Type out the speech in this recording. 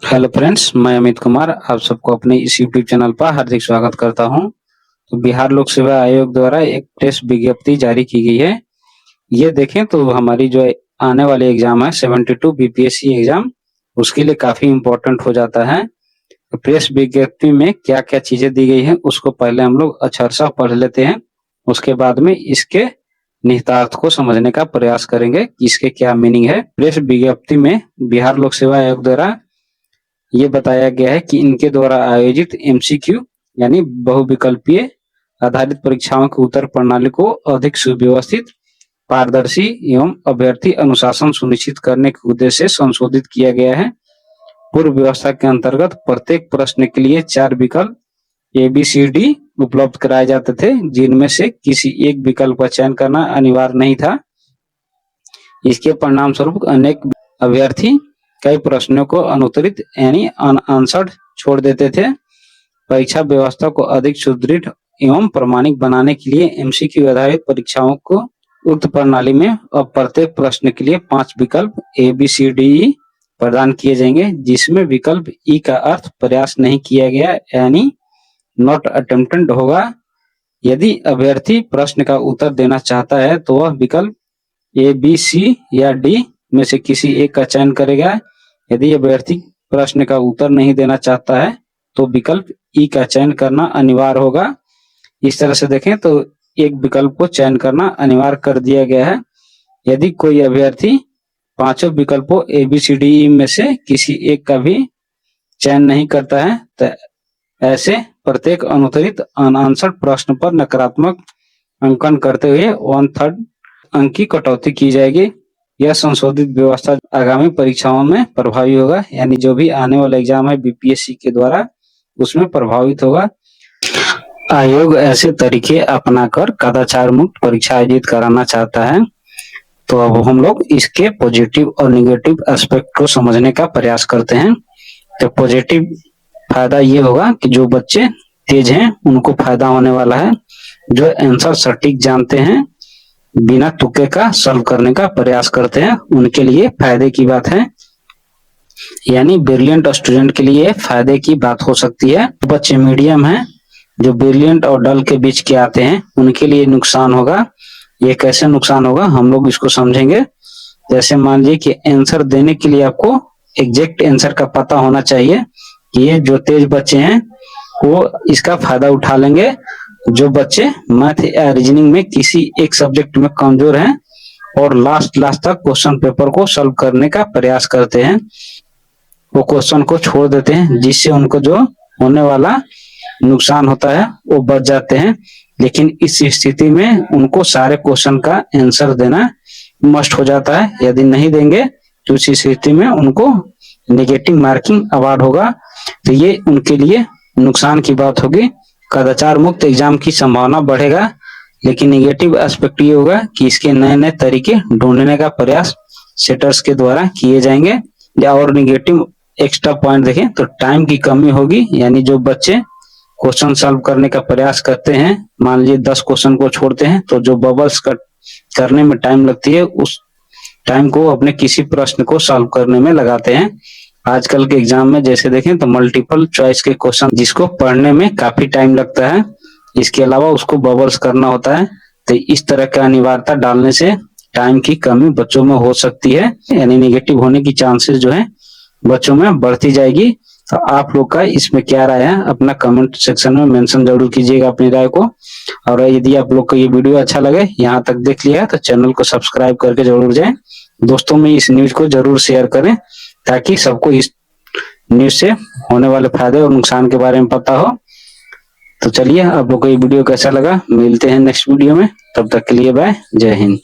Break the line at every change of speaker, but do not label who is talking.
Hello friends, मैं अमित कुमार आप सबको अपने इस यूट्यूब चैनल पर हार्दिक स्वागत करता हूं। तो बिहार लोक सेवा आयोग द्वारा एक प्रेस विज्ञप्ति जारी की गई है। ये देखें तो हमारी जो आने वाली एग्जाम है 72 बीपीएससी एग्जाम, उसके लिए काफी इम्पोर्टेंट हो जाता है। तो प्रेस विज्ञप्ति में क्या क्या चीजें दी गई है उसको पहले हम लोग अक्षरशः पढ़ लेते हैं, उसके बाद में इसके निहितार्थ को समझने का प्रयास करेंगे कि इसके क्या मीनिंग है। प्रेस विज्ञप्ति में बिहार लोक सेवा आयोग द्वारा ये बताया गया है कि इनके द्वारा आयोजित एमसीक्यू यानी बहुविकल्पीय आधारित परीक्षाओं की उत्तर प्रणाली को अधिक सुव्यवस्थित, पारदर्शी एवं अभ्यर्थी अनुशासन सुनिश्चित करने के उद्देश्य से संशोधित किया गया है। पूर्व व्यवस्था के अंतर्गत प्रत्येक प्रश्न के लिए 4 विकल्प ABCD उपलब्ध कराए जाते थे, जिनमें से किसी एक विकल्प का चयन करना अनिवार्य नहीं था। इसके परिणाम स्वरूप अनेक अभ्यर्थी कई प्रश्नों को अनुत्तरित यानी अनआंसर्ड छोड़ देते थे। परीक्षा व्यवस्था को अधिक सुदृढ़ एवं प्रमाणिक बनाने के लिए एमसीक्यू आधारित परीक्षाओं को उक्त प्रणाली में अब प्रत्येक प्रश्न के लिए 5 विकल्प ABCDE प्रदान किए जाएंगे, जिसमें विकल्प ई का अर्थ प्रयास नहीं किया गया यानी नॉट अटेम्प्टेड होगा। यदि अभ्यर्थी प्रश्न का उत्तर देना चाहता है तो वह विकल्प A, B, C या D में से किसी एक का चयन करेगा। यदि अभ्यर्थी प्रश्न का उत्तर नहीं देना चाहता है तो विकल्प ई का चयन करना अनिवार्य होगा। इस तरह से देखें तो एक विकल्प को चयन करना अनिवार्य कर दिया गया है। यदि कोई अभ्यर्थी पांचों विकल्पों ABCDE में से किसी एक का भी चयन नहीं करता है तो ऐसे प्रत्येक अनुत्तरित अनआंसर्ड प्रश्न पर नकारात्मक अंकन करते हुए 1/3 अंक की कटौती की जाएगी। यह संशोधित व्यवस्था आगामी परीक्षाओं में प्रभावी होगा, यानी जो भी आने वाला एग्जाम है बीपीएससी के द्वारा उसमें प्रभावित होगा। आयोग ऐसे तरीके अपनाकर कदाचार मुक्त परीक्षा आयोजित कराना चाहता है। तो अब हम लोग इसके पॉजिटिव और निगेटिव एस्पेक्ट को समझने का प्रयास करते हैं। तो पॉजिटिव फायदा ये होगा कि जो बच्चे तेज हैं उनको फायदा होने वाला है, जो आंसर सटीक जानते हैं, बिना तुक्के का सॉल्व करने का प्रयास करते हैं, उनके लिए फायदे की बात है। यानी ब्रिलियंट स्टूडेंट के लिए फायदे की बात हो सकती है। बच्चे मीडियम हैं, जो ब्रिलियंट और डल के बीच के आते हैं, उनके लिए नुकसान होगा। ये कैसे नुकसान होगा हम लोग इसको समझेंगे। जैसे मान लीजिए कि आंसर देने के लिए आपको एग्जैक्ट आंसर का पता होना चाहिए कि ये जो तेज बच्चे हैं वो इसका फायदा उठा लेंगे। जो बच्चे मैथ या रीजनिंग में किसी एक सब्जेक्ट में कमजोर हैं और लास्ट तक क्वेश्चन पेपर को सॉल्व करने का प्रयास करते हैं, वो क्वेश्चन को छोड़ देते हैं, जिससे उनको जो होने वाला नुकसान होता है वो बच जाते हैं। लेकिन इस स्थिति में उनको सारे क्वेश्चन का आंसर देना मस्ट हो जाता है। यदि नहीं देंगे तो उस स्थिति में उनको नेगेटिव मार्किंग अवार्ड होगा। तो ये उनके लिए नुकसान की बात होगी। कदाचार मुक्त एग्जाम की संभावना बढ़ेगा, लेकिन नेगेटिव एस्पेक्ट ये होगा कि इसके नए नए तरीके ढूंढने का प्रयास सेटर्स के द्वारा किए जाएंगे। या और नेगेटिव एक्स्ट्रा पॉइंट देखें तो टाइम की कमी होगी, यानी जो बच्चे क्वेश्चन सॉल्व करने का प्रयास करते हैं, मान लीजिए 10 क्वेश्चन को छोड़ते हैं तो जो बबल्स करने में टाइम लगती है उस टाइम को अपने किसी प्रश्न को सॉल्व करने में लगाते हैं। आजकल के एग्जाम में जैसे देखें तो मल्टीपल चॉइस के क्वेश्चन जिसको पढ़ने में काफी टाइम लगता है, इसके अलावा उसको बबल्स करना होता है। तो इस तरह का अनिवार्यता डालने से टाइम की कमी बच्चों में हो सकती है, यानी नेगेटिव होने की चांसेस जो है बच्चों में बढ़ती जाएगी। तो आप लोग का इसमें क्या राय है अपना कमेंट सेक्शन में मेंशन जरूर कीजिएगा अपनी राय को। और यदि आप लोग को ये वीडियो अच्छा लगे, यहाँ तक देख लिया तो चैनल को सब्सक्राइब करके जरूर जाएं। दोस्तों में इस न्यूज को जरूर शेयर करें ताकि सबको इस न्यूज से होने वाले फायदे और नुकसान के बारे में पता हो। तो चलिए, आप लोग को ये वीडियो कैसा लगा, मिलते हैं नेक्स्ट वीडियो में। तब तक के लिए बाय, जय हिंद।